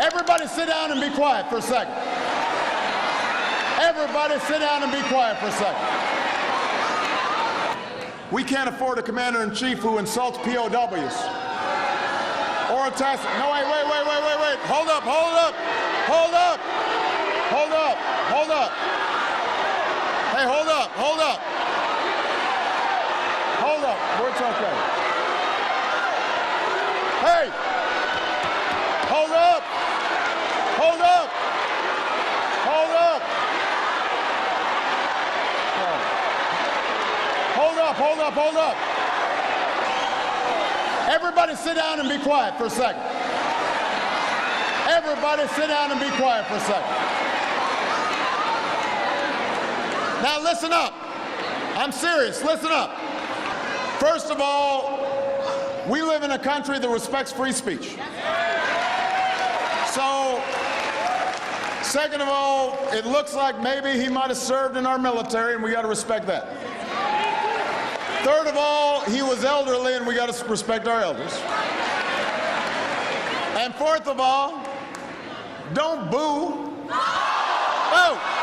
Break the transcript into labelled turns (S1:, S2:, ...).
S1: Everybody sit down and be quiet for a second. Everybody sit down and be quiet for a second. We can't afford a commander-in-chief who insults POWs. Or attacks. No, wait. Hold up. Hey, hold up. It's okay. Hey! Hold up! Hold up. Everybody sit down and be quiet for a second. Everybody sit down and be quiet for a second. Now listen up. I'm serious. Listen up. First of all, we live in a country that respects free speech. So, second of all, it looks like maybe he might have served in our military, and we got to respect that. Third of all, he was elderly, and we got to respect our elders. And fourth of all, don't boo. Oh!